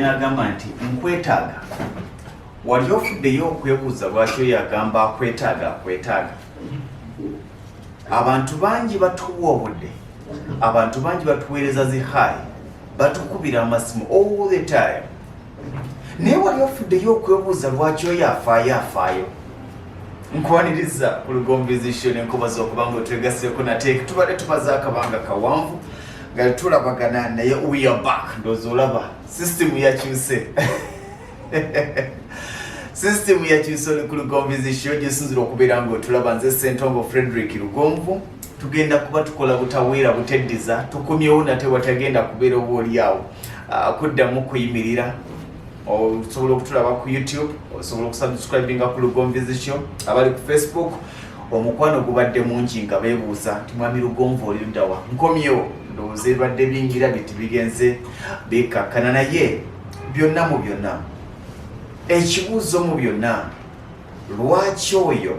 n'agamba nti nkwetaaga. Wali ofuddeyo okwebuuza lwaki Oyo agamba akwetaaga? Abantu bangi batuwa obudde, abantu bangi batuweereza zihayi, batukubira amasimu all the time. Naye wali ofuddeyo okwebuuza lwaki Oyo afaayo? Nkwaniriza ku Lugombizi Show n'enkobaza okubanga otwegaseko nate tubadde tumaze akabanga kawanvu nga tulabagana naye we are back. Ndowooza olaba system yakyuse. System yakyuse ku Lugombizi Show gyesinzira okubeera ng'otulaba. Nze Ssentongo Frederick Lugomvu, tugenda kuba tukola butaweera buteddiza, tukomyewo nate watagenda kubeera oba oliawo kuddamu kuyimirira. Osobola okutulaba ku YouTube, osobola okusubscribinga ku Lugombizi Show, abali ku Facebook. Omukwano gubadde mungi nga beebuuza nti mwami Lugomvu oli ddawa. Nkomyewo, ndowooza ebadde bingira biti bigenze bikakkana, naye byonna mu byonna, ekibuuzo mu byonna, lwaki Oyo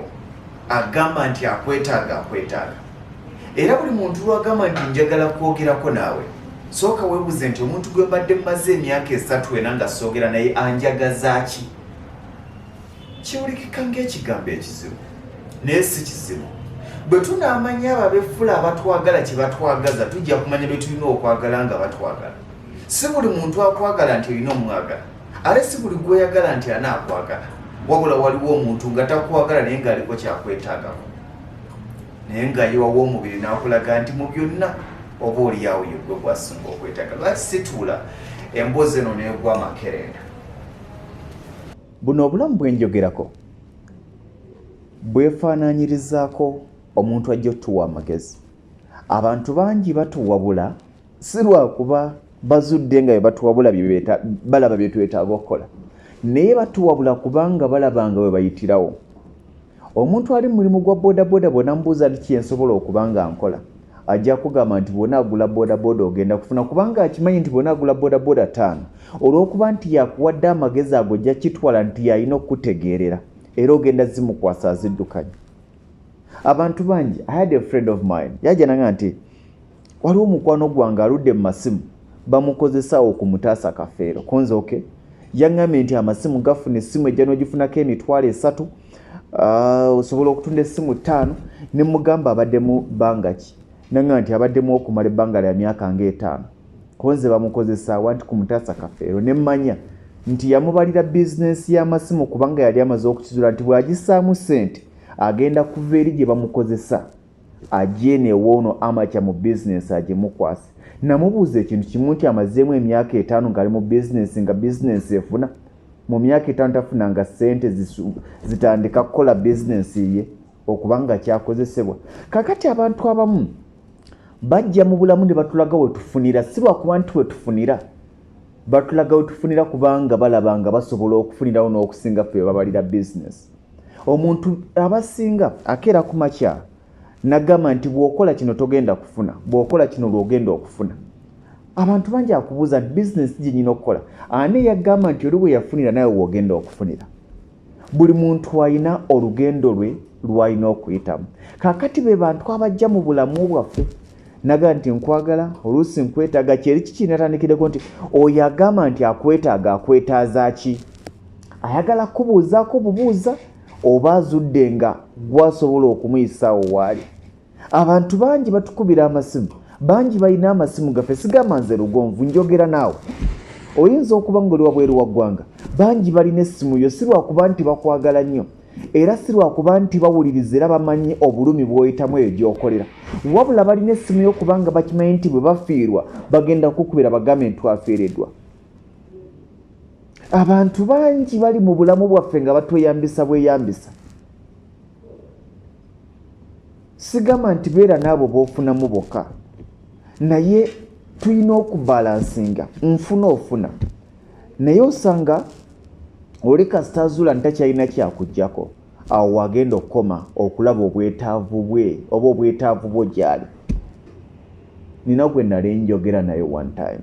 agamba nti akwetaaga? Era buli muntu lwagamba nti njagala kwogerako naawe, sooka weebuuze nti omuntu gwe mbadde mmaze emyaka 3 nga soogera naye anjagaza ki? Kiwulikika ng'ekigambo ekizibu, naye si kizibu. Bwe tunaamanya ababeffula abatwagala kye batwagaza, tujja kumanya bye tulina okwagala nga batwagala. Si buli muntu akwagala nti olina omwagala, ate si buli gw'oyagala nti anaakwagala. Wabula waliwo omuntu nga takwagala naye ng'aliko kyakwetaagako, naye nga yewawo omubiri n'akulaga nti mu byonna oba oliawo ye gwe gwasinga okwetaaga. Lwaki situula emboozi eno n'egwa amakerenda? Buno obulamu bwenjogerako bwefaanaanyirizaako omuntu ajja otuwa amagezi. Abantu bangi batuwabula si lwakuba bazudde nga bye batuwabula balaba bye twetaaga okukola, naye batuwabula kubanga balaba nga bwe bayitirawo. Omuntu ali mu mulimu gwa bodaboda bw'ona mbuuza nti kyensobola okuba nga nkola, ajja kugamba nti bw'ona agula bodaboda ogenda kufuna, kubanga akimanyi nti bw'ona agula bodaboda 5 olw'okuba nti yakuwadde amagezi ago ojja kitwala nti yalina okutegeerera era ogenda zimukwasa aziddukanye. Abantu bangi, I had a friend of mine yajja nanga nti waliwo omukwano gwange aludde mu masimu bamukozesa okumutaasa kafeero. Konzooke yaŋŋambye nti amasimu gafuna essimu ejja n'ogifunako emitwalo 3, osobola okutunda essimu 5, ne mugamba abaddemu bbanga ki? Nanga nti abaddemu okumala ebbanga lya myaka nga 5. Konze bamukozesa wanti kumutaasa kafeero, ne mmanya nti yamubalira bizinesi y'amasimu kubanga yali amaze okukizula nti bw'agissaamu ssente agenda kuva eri gye bamukozesa ajje newoono amakya mu bizinesi agimukwase. Namubuuza ekintu kimu nti amazeemu emyaka 5 ng'ali mu bizinesi, nga bizinesi efuna mu myaka 5 tafunanga ssente zitandika kukola bizinesi ye okubanga kyakozesebwa. Kakati abantu abamu bajja mu bulamu ne batulaga we tufunira, si lwakuba nti we tufunira, batulaga we tufunira kubanga balaba nga basobola okufunirawo n'okusinga ffe babalira bizinesi. Omuntu abasinga akeera ku makya nagamba nti bw'okola kino togenda kufuna, bw'okola kino lw'ogenda okufuna. Abantu bangi akubuuza nti bizinesi gye nyina okukola, ani yagamba nti oli bwe yafunira nawe w'ogenda okufunira? Buli muntu alina olugendo lwe lw'alina okuyitamu. Kaakati be bantu abajja mu bulamu bwaffe naga nti nkwagala, oluusi nkwetaaga, kyeri kiki natandikireko nti Oyo agamba nti akwetaaga akwetaaza ki? Ayagala kubuuzaako bubuuza oba azudde nga gwasobola okumuyisaawo waali. Abantu bangi batukubira amasimu, bangi balina amasimu gaffe. Sigamba nze Lugomvu, njogera naawe. Oyinza okuba ng'oli wabweru wa ggwanga, bangi balina essimu yo si lwakuba nti bakwagala nnyo, era si lwakuba nti bawuliriza era bamanyi obulumi bw'oyitamu eyo gy'okolera, wabula balina essimu yo kubanga bakimanyi nti bwe bafiirwa bagenda kukubira bagambe nti twafiiriddwa. Abantu bangi bali mu bulamu bwaffe nga batweyambisa bweyambisa. Sigamba nti beera n'abo b'ofunamu bokka, naye tulina okubalansinga, nfuna ofuna. Naye osanga oli kasita azuula ntakyalina kyakuggyako, awo wagenda okukoma okulaba obwetaavu bwe oba obwetaavu bwo gy'ali. Nina gwe nali njogera naye one time,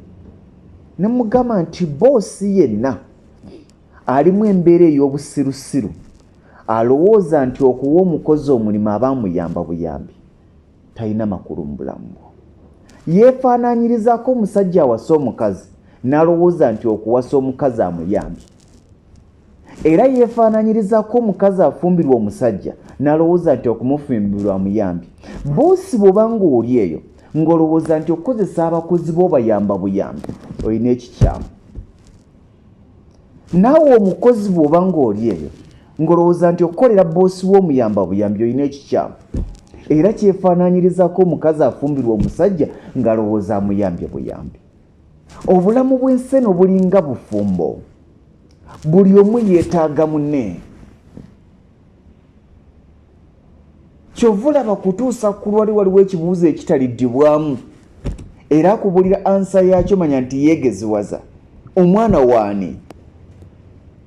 ne mugamba nti boosi yenna alimu embeera ey'obusirusiru, alowooza nti okuwa omukozi omulimu abamuyamba buyambi, talina makulu mu bulamu bwo. Yeefaanaanyirizaako omusajja awasa omukazi n'alowooza nti okuwasa omukazi amuyambye. Era yeefaananyirizako omukazi afumbirwa omusajja n'alowooza nti okumufumbirwa amuyambye. Boosi bw'oba ng'oli eyo ng'olowooza nti okukozesa abakozi b'obayamba buyambi, olina ekikyamu. Naawe omukozi bw'oba ng'oli eyo ng'olowooza nti okukolera boosi w'omuyamba buyambi, olina ekikyamu. Era kyefaananyirizako omukazi afumbirwa omusajja ng'alowooza amuyambye buyambi. Obulamu bw'ensi eno bulinga bufumbo. Buli omu yeetaaga munne. Kyova olaba kutuusa ku lwali waliwo ekibuuzo ekitaliddibwamu era akubulira ansa yaakyo manya nti yeegeziwaza. Omwana waani?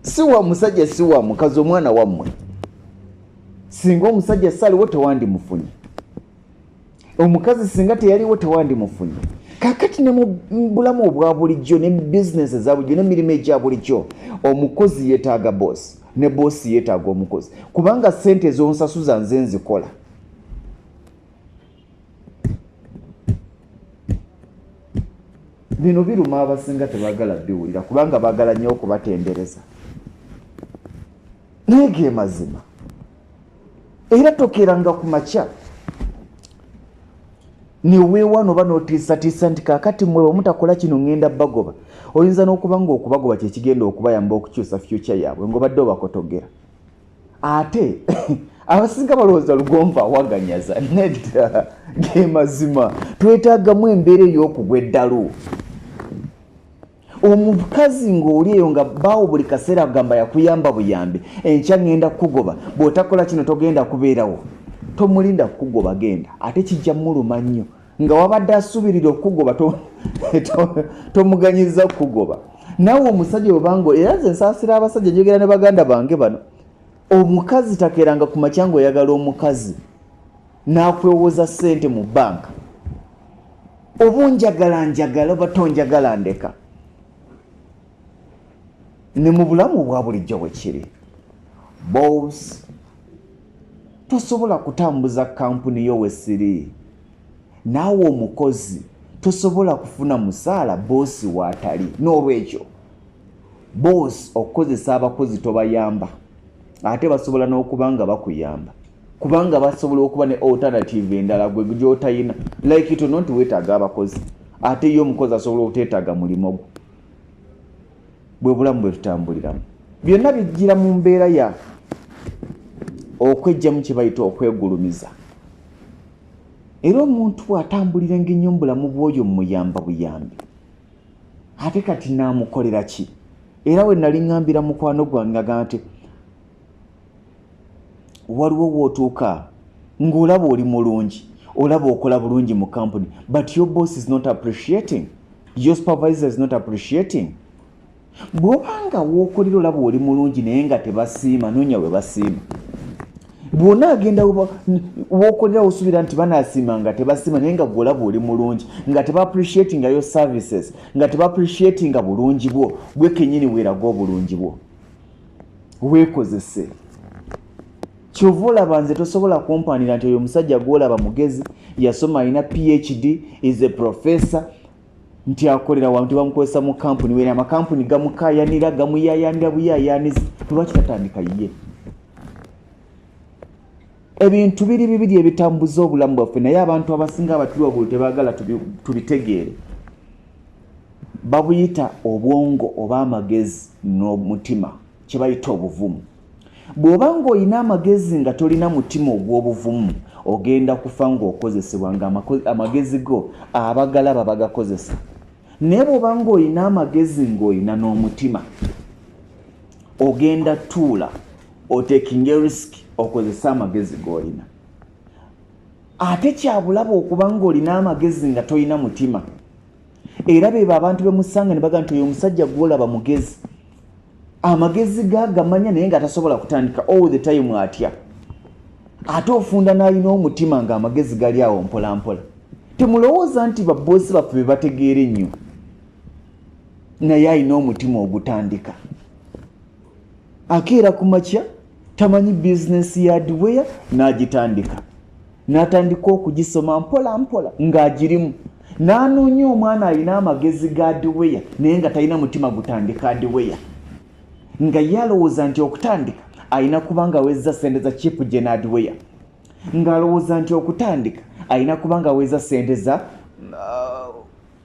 Si wa musajja si wa mukazi, omwana wammwe. Singa omusajja saliwo tewandimufunye. Omukazi singa teyaliwo tewandimufunye. Kakati ne mu bulamu obwa bulijjo ne bizinesi za bulijjo n'emirimu egya bulijjo, omukozi yeetaaga boosi ne boosi yeetaaga omukozi, kubanga ssente z'onsasuza nze nzikola. Bino biruma abasinga tebaagala biwulira kubanga baagala nnyo okubatendereza. Naye ge mazima. Era tokeranga ku makya niweewano oba n'otiisatiisa nti kaakati mmwe bwe mutakola kino ngenda bagoba. Oyinza n'okuba ng'okubagoba kye kigenda okubayamba okukyusa future yaabwe ng'obadde obakotogera. Ate abasinga balowooza lugomva awaganyaza. Nedda, ge mazima. Twetaagamu embeera ey'okugwa eddalu. Omukazi ng'oli eyo nga baawo buli kaseera agamba yakuyamba buyambi, enkya ngenda kukugoba, bw'otakola kino togenda kubeerawo. Tomulinda kukugoba, genda. Ate kijja muluma nnyo nga wabadde asuubirira okukugoba tomuganyiza kukugoba. Naawe omusajja obango era nze nsaasira abasajja njogera ne baganda bange bano. Omukazi takeeranga ku makya ng'oyagala omukazi n'akwewoza ssente mu bbanka. Oba njagala njagala oba tonjagala ndeka. Ne mu bulamu bwa bulijjo bwe kiri. Boss tosobola kutambuza kampuni yo wesiri. Naawe omukozi tosobola kufuna musaala boosi waatali. N'olwekyo boosi okukozesa abakozi tobayamba, ate basobola n'okuba nga bakuyamba kubanga basobola okuba ne alternative endala gwe gy'otayina. Like it or not, weetaaga abakozi, ate ye omukozi asobola okuteetaaga mulimo gwo. Bwe bulamu bwe tutambuliramu byonna bijjira mu mbeera ya okwejjamu kye bayita okwegulumiza. Era omuntu atambulira ng'ennyo mu bulamu bw'oyo muyamba buyambi, ate kati naamukolera ki? Era we nali ŋŋambira mukwano gwange agamba nti waliwo w'otuuka ng'olaba oli mulungi, olaba okola bulungi mu company, but your boss is not appreciating, your supervisor is not appreciating. Bw'obanga w'okolera olaba oli mulungi naye nga tebasiima, noonya we basiima. Bw'ona agenda w'okolera osuubira nti banaasiima nga tebasiima naye nga gw'olaba oli mulungi, nga teba appreciatinga your services, nga teba appreciatinga bulungi bwo, gwe kennyini weeraga obulungi bwo. Weekozese. Kyova olaba nze tosobola kumpanira nti oyo omusajja gw'olaba mugezi, yasoma alina PhD, is a professor, nti akolera wantu bamukozesa mu kampuni, wera amakampuni gamukaayanira gamuyayanira buyaayanizi. Lwaki tatandika ye? Ebintu biri bibiri ebitambuza obulamu bwaffe, naye abantu abasinga abatuli waggulu tebaagala tubitegeere. Babuyita obwongo oba amagezi n'omutima, kye bayita obuvumu. Bw'oba ng'olina amagezi nga tolina mutima ogw'obuvumu, ogenda kufa ng'okozesebwa nga amagezi go abagalaba bagakozesa. Naye bw'oba ng'olina amagezi ng'olina n'omutima, ogenda tuula otekinga risiki okozesa amagezi g'olina. Ate kyabulaba okuba ng'olina amagezi nga tolina mutima. Era beebo abantu bemusanga ne baga nti oyo omusajja gw'olaba mugezi, amagezi gagamanya naye nga tasobola kutandika all the time atya. Ate ofunda n'alina omutima ng'amagezi gali awo mpola mpola. Temulowooza nti babboosi baffe be bategeera ennyo, naye alina omutima ogutandika. Akeera ku makya tamanyi bizinesi ya hardware n'agitandika. N'atandika okugisoma mpola mpola ng'agirimu. n'anoonya omwana alina amagezi ga hardware naye nga talina mutima gutandika hardware, nga yalowooza nti okutandika alina kubanga aweza sente za cheap gen hardware, ng'alowooza nti okutandika alina kubanga aweza sente za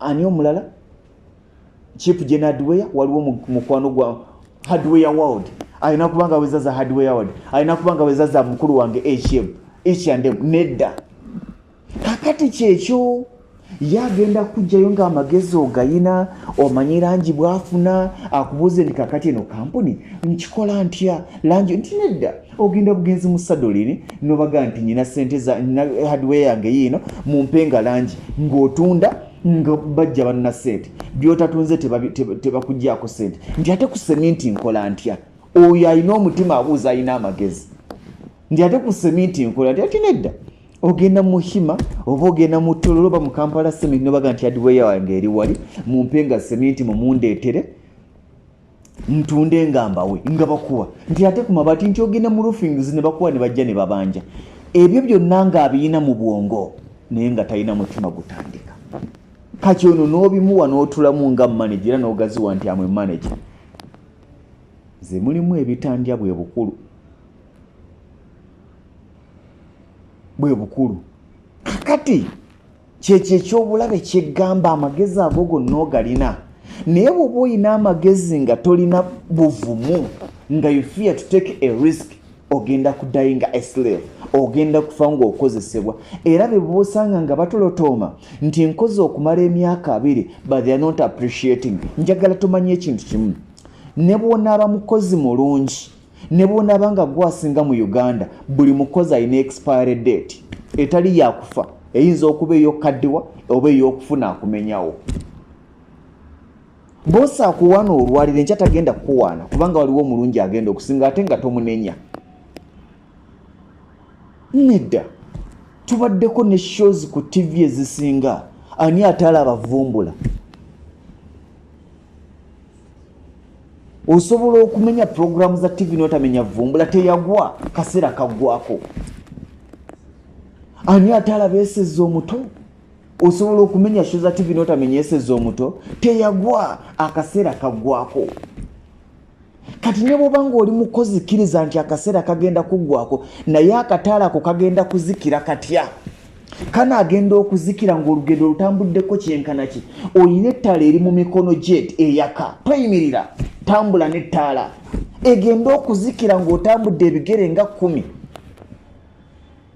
ani omulala cheap gen hardware, waliwo mukwano gwa hardware world, alina kubanga aweza za hardware world, alina kubanga aweza za mukulu wange H&M. Nedda, kakati kyekyo yagenda kujjayo ng'amagezi ogayina, omanyi langi bwafuna, akubuuze nti kakati eno kampuni nkikola ntya langi, nti nedda, ogenda bugenzi mu sadolini nobaga nti nyina sente za hardware yange yiino mumpenga langi, ng'otunda nga bajja banna sente, byotatunze tebakuggyako sente, nti ate ku seminti nkola ntya? Oyo alina omutima abuuza alina amagezi, nti ate ku seminti nkola ntya? Ati nedda, ogenda mu Hima oba ogenda mu Tololo oba mu Kampala Cement nobaga nti hardware yange eri wali, mumpenga seminti mumundeetere ntunde nga mbawe, nga bakuwa. Nti ate ku mabaati nti ogenda mu roofings ne bakuwa ne bajja ne babanja. Ebyo byonna ng'abiyina mu bwongo naye nga talina mutima gutandika. Kati ono n'obimuwa n'otulamu nga manager era n'ogaziwa nti amwe manager. Ze mulimu ebitandya bwe bukulu. Bwe bukulu. Kakati kyekyo ekyobulabe kyeggamba amagezi ago gonna ogalina. Naye bw'oba olina amagezi nga tolina buvumu, nga you fear to take a risk, ogenda kudayinga a slave, ogenda kufa ng'okozesebwa. Era be bw'osanga nga batolotooma nti nkozi okumala emyaka 2 but they are not appreciating. Njagala tumanye ekintu kimu, ne bw'onaaba mukozi mulungi, ne bw'onaaba nga gwasinga mu Uganda, buli mukozi alina expiry date etali yakufa, eyinza okuba ey'okaddiwa oba ey'okufuna akumenyawo. Bosa akuwaana olwaliro enkya tagenda kukuwaana kubanga waliwo omulungi agenda okusinga ate nga tomunenya. Nedda, tubaddeko ne shows ku TV ezisinga, ani atala abavumbula? Osobola okumenya programu za TV n'otamenya vumbula, teyagwa kaseera kaggwako. Ani atala beesezza omuto? Osobola okumenya show za TV n'otamenya esezza omuto, teyagwa akaseera kaggwako. Kati ne bw'oba ng'oli mukozi kkiriza nti akaseera kagenda kuggwako, naye akataala ako kagenda kuzikira katya? Kana agenda okuzikira ng'olugendo lutambuddeko kyenkana ki? Oyina ettaala eri mu mikono jet eyaka, toyimirira, tambula n'ettaala. Egenda okuzikira ng'otambudde ebigere nga 10.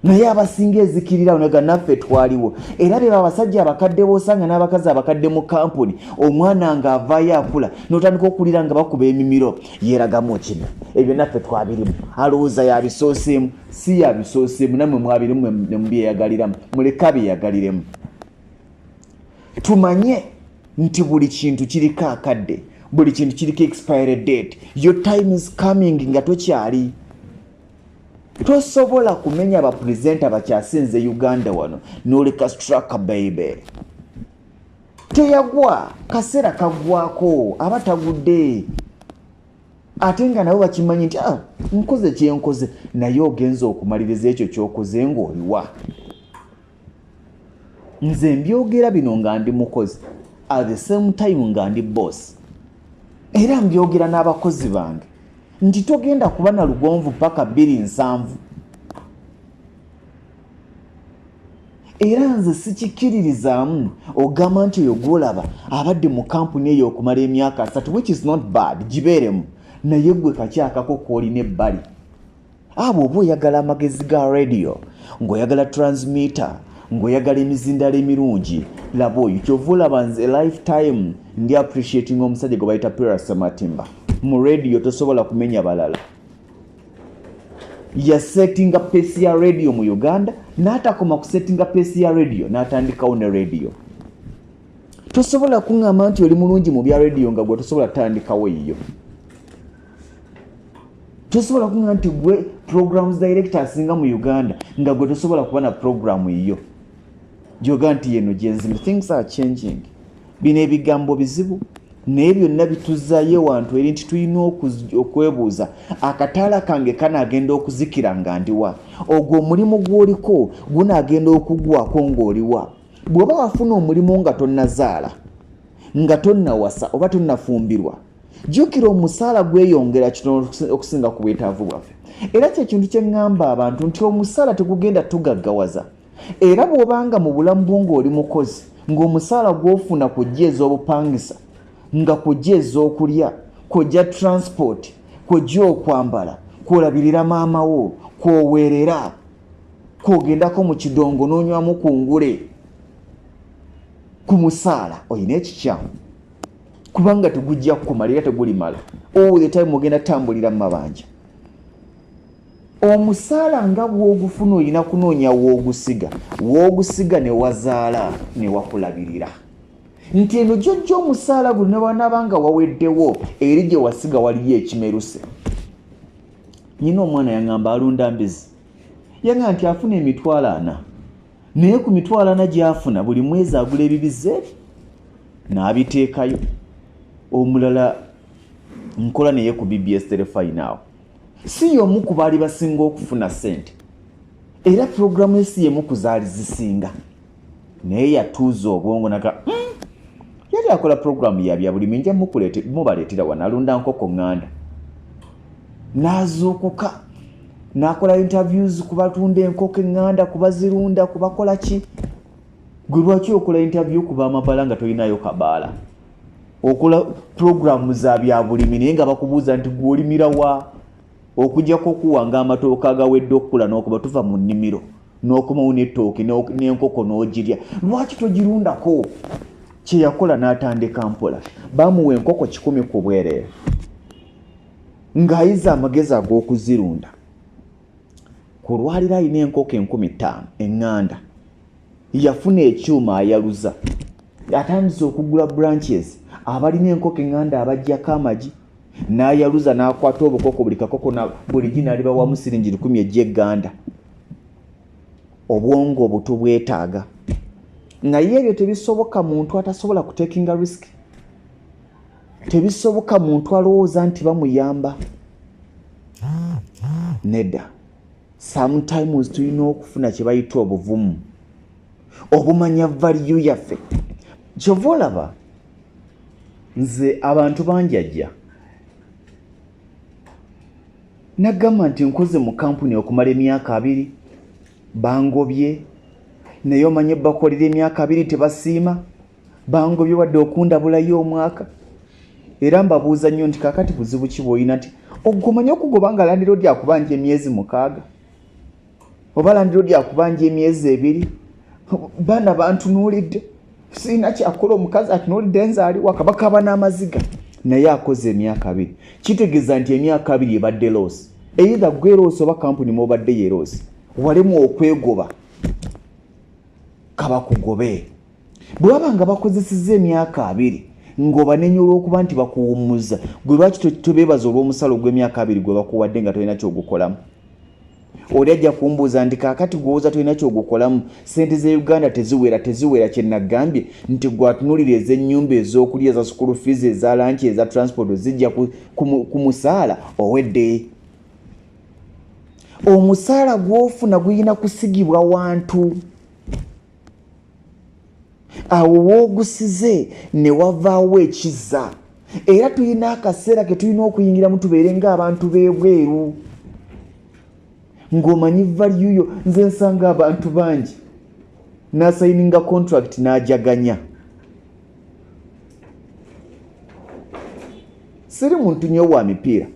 Naye abasinga ezikirira onaga naffe twaliwo. Era be abasajja abakadde b'osanga n'abakazi abakadde mu kampuni, omwana ng'avaayo akula n'otandika okulira nga bakuba emimiro, yeeragamu kino. Ebyo naffe twabirimu. Alowooza yabisooseemu, si yabisooseemu, nammwe mwabirimu ne mubyeyagaliramu, muleke abyeyagaliremu. Tumanye nti buli kintu kiriko akadde, buli kintu kiriko expiry date. Your time is coming nga tokyali. Tosobola kumenya abapresenta bakyasinze Uganda wano n'oleka straka baby. Teyagwa kaseera kaggwako, aba tagudde. Ate nga nabo bakimanyi nti nkoze kyenkoze, naye ogenza okumaliriza ekyo ky'okoze ng'oliwa. Nze mbyogera bino nga ndi mukozi, at the same time nga ndi boss. Era mbyogera n'abakozi bange nti togenda kuba na lugonvu paka 27. Era nze sikikiririzaamu ogamba nti oyo gwolaba abadde mu kampuni eyo okumala emyaka 3, which is not bad, gibeeremu, naye gwe kakyakako koolina ebbali. Abo oba oyagala amagezi ga radio, ng'oyagala transmitter, ng'oyagala emizindalo emirungi, laba oyo kyova olaba nze lifetime ndi appreciating omusajja gwe bayita Pirasa Matimba. Mu radio tosobola kumenya balala. Ya settinga pesi ya radio mu Uganda, n'atakoma ku settinga pesi ya radio n'atandikawo ne radio. Tosobola kuŋŋamba nti oli mulungi mu bya radio nga gwe tosobola tandikawo yiyo. Tosobola kuŋŋamba nti gwe programs director asinga mu Uganda nga gwe tosobola kuba na programu yiyo. Gyoga nti yeno gyenzi, things are changing. Bino ebigambo bizibu. Naye byonna bituzaayo wantu eri nti tulina okwebuuza, akataala kange kanaagenda okuzikira nga ndiwa? Ogwo omulimu gw'oliko gunaagenda okuggwako ng'oliwa? bw'oba wafuna omulimu nga tonnazaala nga tonnawasa oba tonnafumbirwa jjukira omusaala gweyongera kitono okusinga ku bwetaavu bwaffe era kyekintu kye ŋŋamba abantu nti omusaala tegugenda tugaggawaza era bw'obanga mu bulamu bwo ng'oli mukozi ng'omusaala gw'ofuna kujja ez'obupangisa nga kujja ez'okulya kujja transport kujja okwambala kwolabirira maama wo kwoweerera kwogendako mu kidongo n'onywamu ku ngule ku musaala olina ekikyamu kubanga tegujja kukumala era tegulimala all the time ogenda tambulira mu mabanja omusaala nga bw'ogufuna olina kunoonya woogusiga ne wazaala ne wakulabirira nti eno jjojja omusaala guno ne bwanaabanga waweddewo eri gye wasiga waliyo ekimeruse nyina omwana yaŋŋamba alunda mbizi yaŋŋamba nti afuna emitwalo 4 naye ku mitwalo 4 gy'afuna buli mwezi agula ebibize n'abiteekayo omulala nkola naye ku BBS terefayinaawo si y'omu ku baali basinga okufuna ssente era puroguramu esi y'emu ku zaali zisinga naye yatuuza obwongo naga yali akola puroguramu yabya buli minja mubaleetera wano alunda nkoko ŋŋanda n'azuukuka n'akola interviews ku batunda enkoko eŋŋanda ku bazirunda ku bakola ki gwe lwaki okola interview ku bamabala nga tolinayo kabaala okola puroguramu za bya bulimi naye nga bakubuuza nti gw'olimira wa okujjako okuwanga amatooka agawedde okukula n'okuba tuva mu nnimiro n'okomawo n'ettooke n'enkoko n'ogirya lwaki togirundako kye yakola n'atandika mpola bamuwa enkoko 10 ku bwereere ng'ayiza amagezi ag'okuzirunda ku lwaliro alina enkoko 15,000 eŋŋanda yafuna ekyuma ayaluza atandise okugula branches abalina enkoko eŋŋanda abajjako amagi n'ayaluza n'akwata obukoko buli kakoko buli gina libawamu siringi 10 egy'egganda obwongo obuto bwetaaga naye ebyo tebisoboka muntu atasobola kutekinga risk tebisoboka muntu alowooza nti bamuyamba nedda sometimes tulina okufuna kye bayita obuvumu obumanya value yaffe kyova olaba nze abantu banjajja nagamba nti nkoze mu kampuni okumala emyaka 2 bangobye naye omanye bakolera emyaka 2 tebasiima bangobye wadde okundabulayo omwaka era mbabuuza nnyo nti kakati buzibu ki bw'olina nti ogumanye okugoba nga landiroodi akubanja emyezi 6 oba landiroodi akubanja emyezi 2 baana bantunuulidde sirina kyakola omukazi atunuulidde nzaali wakabakaba n'amaziga naye akoze emyaka 2 kitegeeza nti emyaka 2 ebadde loosi either gwe loosi oba kampuni mwobadde ye loosi walemu okwegoba kabakugobe bwe baba nga bakozesezza emyaka 2 ng'obanenya olw'okuba nti bakuwummuza gwe lwaki tobeebaza olw'omusalo gw'emyaka 2 gwe bakuwadde nga tolina kyogukolamu oli ajja kumbuuza nti kaakati gwowooza tolina kyogukolamu sente ze Uganda teziwera kye nagambye nti gwatunuulira ez'ennyumba ez'okulya eza school fees eza lanchi eza transport zijja ku musaala owedde omusaala gw'ofuna guyina kusigibwa wantu awo woogusize ne wavaawo ekizza era tulina akaseera ke tulina okuyingiramu tubeere ng'abantu b'ebweru ng'omanyi value yo nze nsanga abantu bangi n'asayininga contract n'ajaganya siri muntu nnyo wa mipiira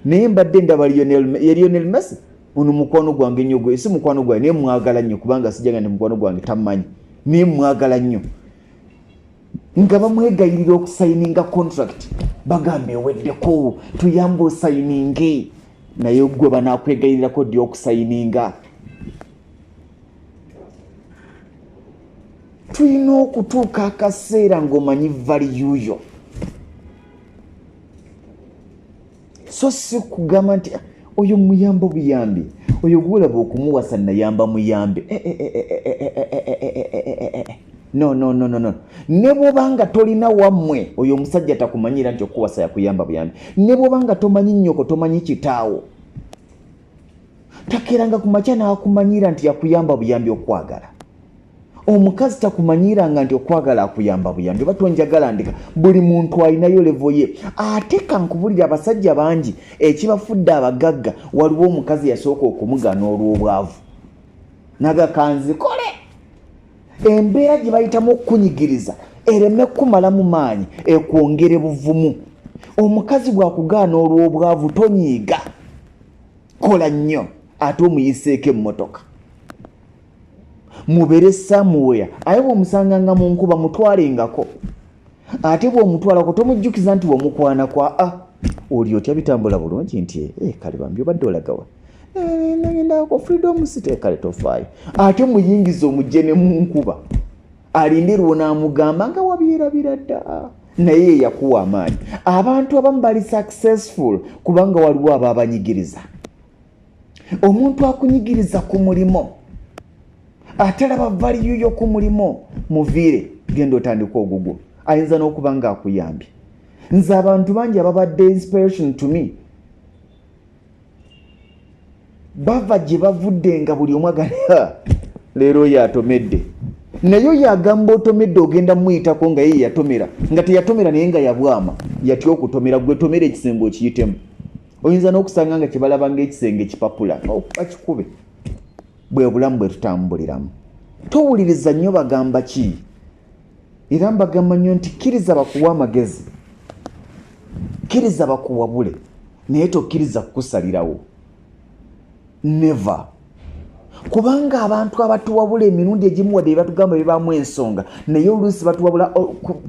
naye mbadde ndaba Lionel Messi ono mukwano gwange nnyo gwe si mukwano gwange naye mwagala nnyo kubanga sijjaga nti mukwano gwange tamanyi naye mwagala nnyo nga bamwegayirira okusayininga contract bagambe eweddeko tuyambe osayininge naye gwe banakwegayirirako ddi okusayininga tulina okutuuka akaseera ng'omanyi value yo so si kugamba nti oyo muyamba buyambi oyo gwolaba okumuwasa nayamba muyambe no ne bw'obanga tolina wammwe oyo omusajja takumanyira nti okuwasa yakuyamba buyambi ne bw'obanga tomanyi nnyoko tomanyi kitaawo takeranga ku makya n'akumanyira nti yakuyamba buyambi okwagala omukazi takumanyiranga nti okwagala akuyamba buyambi oba tonjagala ndeka buli muntu alinayo levo ye. Ate kankubulira abasajja bangi ekibafudde abagagga waliwo omukazi yasooka okumugana olw'obwavu nagakanzikole embeera gye bayitamu okukunyigiriza ereme kumalamu maanyi ekwongere buvumu. Omukazi bwakugaana olw'obwavu tonyiiga, kola nnyo ate omuyiseeko emmotoka mubere somewhere. Aye bw'omusanganga mu nkuba mutwalengako, ate bw'omutwalako tomujjukiza nti womukwana kwa oli otya bitambula bulungi nti kale bambi obadde olagawa nagendako freedom city kale tofaayo, ate muyingiza omujje mu nkuba alinde lw'onaamugamba nga wabirabira dda naye yakuwa amaanyi. Abantu abamu bali successful kubanga waliwo ababanyigiriza. Omuntu akunyigiriza ku mulimo atalaba value yo ku mulimo muviire genda otandika ogugwo, ayinza n'okuba nga akuyambye. Nze abantu bangi ababadde inspiration to me bava gye bavudde nga buli omu agamba leero yatomedde, naye oyo agamba otomedde ogenda muyitako nga ye yatomera, nga teyatomera naye nga yabwama yatya okutomera. Gwe tomera ekisenge okiyitemu. Oyinza n'okusanga nga kyebalaba ng'ekisenge kipapula bakikube. Bwe bulamu bwe tutambuliramu. Towuliriza nnyo bagamba ki, era mbagamba nnyo nti kkiriza bakuwa amagezi, kkiriza bakuwabule, naye tokkiriza kukusalirawo. Never. Kubanga abantu abatuwabula emirundi egimu wadde batugamba bibaamu ensonga, naye oluusi batuwabula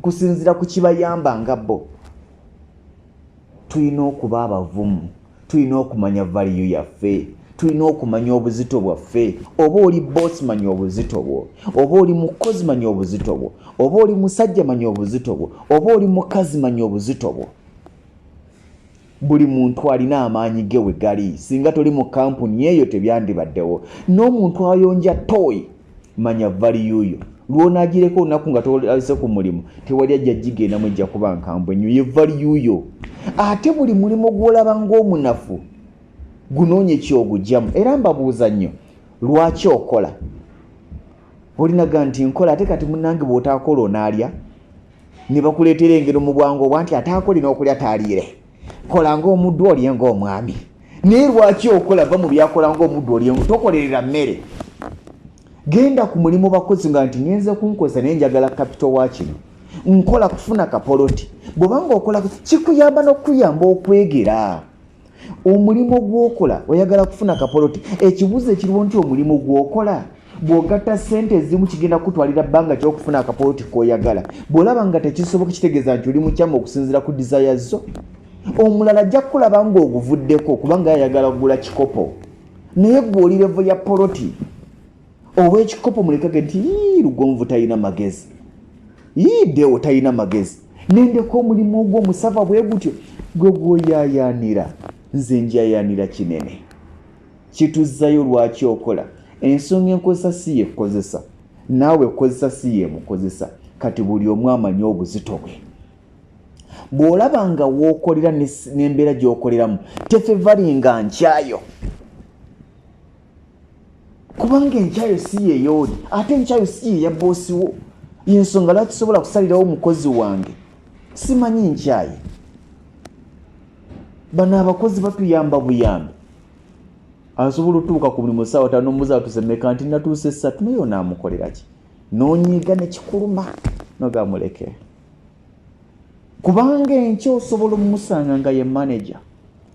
kusinziira ku kibayamba nga bo. Tulina okuba abavumu, tulina okumanya value yaffe, tulina okumanya obuzito bwaffe. Oba oli boss manya obuzito bwo, oba oli mukozi manya obuzito bwo, oba oli musajja manya obuzito bwo, oba oli mukazi manya obuzito bwo. Buli muntu alina amaanyi ge we gali. Singa toli mu kampuni eyo tebyandibaddewo. N'omuntu ayonja toyi manya value yo. Lw'onaagireko olunaku nga tolise ku mulimu tewali ajja gigendamu ejja kuba nkambwe nnyo, ye value yo. Ate buli mulimo gw'olaba ng'omunafu gunoonye ky'ogugyamu. Era mbabuuza nnyo, lwaki okola? Olinaga nti nkola ate kati munnange bw'otaakola onaalya, ne bakuleetera engero mu bwangu obwa nti ataakoli n'okulya taaliire. Kola ng'omuddu olye ng'omwami. Naye lwaki okola? Va mu byakola ng'omuddu olye, tokolerera mmere. Genda ku mulimu bakozi nga nti ngenze kunkozesa naye njagala kapito wa kino, nkola kufuna kapoloti. Bw'obanga okola kikuyamba n'okuyamba okwegera. Omulimu gw'okola oyagala kufuna kapoloti, ekibuuzo ekiriwo nti omulimu gw'okola bw'ogatta ssente ezimu kigenda kutwalira bbanga ky'okufuna akapoloti k'oyagala. Bw'olaba nga tekisoboka kitegeeza nti oli mukyamu okusinziira ku desire zo. Omulala ajja kukulaba ng'oguvuddeko kubanga ayagala kugula kikopo, naye gw'oli levo ya poloti. Ow'ekikopo mulekage nti lugonvu talina magezi, Dewo talina magezi. Nendeko omulimu ogw'omusava bwe gutyo gwe gw'oyaayaanira. Nze njayaanira kinene. Kituzzayo lwaki okola. Ensonga enkozesa si ye kukozesa, naawe kozesa si ye mukozesa. Kati buli omu amanyi obuzito bwe. Bw'olaba nga w'okolera n'embeera gy'okoleramu tefevalinga nkyayo, kubanga enkyayo si ye yooli, ate enkyayo si ye ya boosi wo. Y'ensonga lwaki sobola kusalirawo mukozi wange simanyi nkyaye. Bano abakozi batuyamba buyambi. Asobola otuuka ku mulimu ssaawa ttaano n'omubuuza tusemeka nti natuuse 3 naye onaamukolera ki? N'onyiiga ne kikuluma nogamuleke. Kubanga enkya osobola omusanga nga ye manager.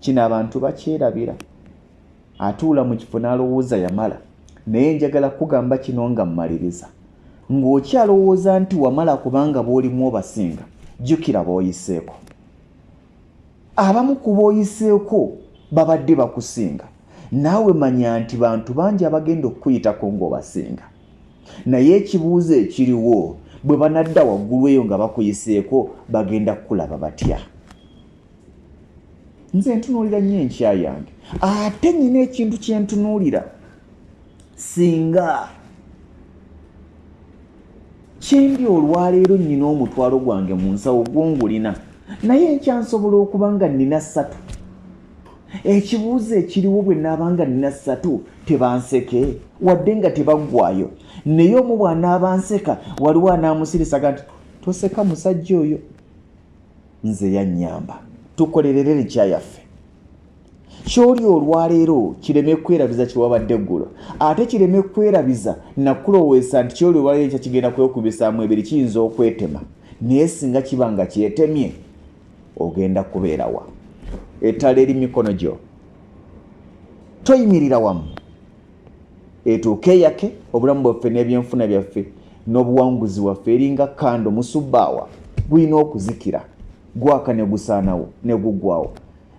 Kino abantu bakyerabira. Atuula mu kifo n'alowooza yamala. Naye njagala kugamba kino nga mmaliriza. Ng'okyalowooza nti wamala kubanga bw'olimu obasinga, jjukira b'oyiseeko. Abamu ku b'oyiseeko babadde bakusinga. Naawe manya nti bantu bangi abagenda okukuyitako ng'obasinga. Naye ekibuuzo ekiriwo, bwe banadda waggulu eyo nga bakuyiseeko bagenda kukulaba batya? Nze ntunuulira nnyo enkya yange, ate nnyina ekintu kye ntunuulira. Singa kyendi olwaleero nnyina omutwalo gwange mu nsawo gw'ongulina, naye enkya nsobola okuba nga nnina 3. ekibuuzo ekiriwo bwe naabanga nina 3 tebanseke wadde nga tebaggwayo naye omu bw'anaabanseka waliwo anaamusirisaga nti toseka musajja oyo nze yannyamba tukolerere likya yaffe kyoli olwaleero kireme kwerabiza kyewabadde eggulo ate kireme kwerabiza nakuloweesa nti kyoli olwaleero ekyo kigenda kwekubisaamu ebiri kiyinza okwetema naye singa kiba nga kyetemye ogenda kubeerawa ettala eri mikono gyo toyimirira wamu etuuke eyake obulamu bwaffe n'ebyenfuna byaffe n'obuwanguzi waffe eringa kando musubbaawa gulina okuzikira gwaka ne gusaanawo ne guggwawo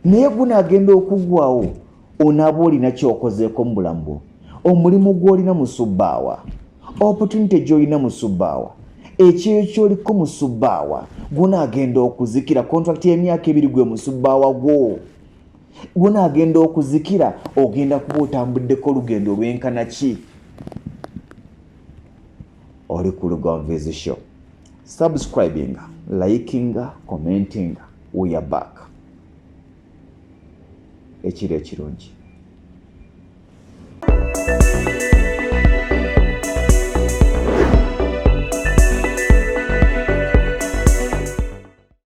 naye gunaagenda okuggwawo onaaba olina kyokozeeko mu bulamu bwo omulimu gw'olina mu subbaawa opportunity gy'olina mu subbaawa ekyeyo ky'oliko mu subbaawa gunaagenda okuzikira contract y'emyaka 2 gwe mu subbaawa gwo gunaagenda okuzikira ogenda kuba otambuddeko olugendo olwenkana ki oli ku Lugonviizi Show subscribing liking commenting we are back ekiro ekirungi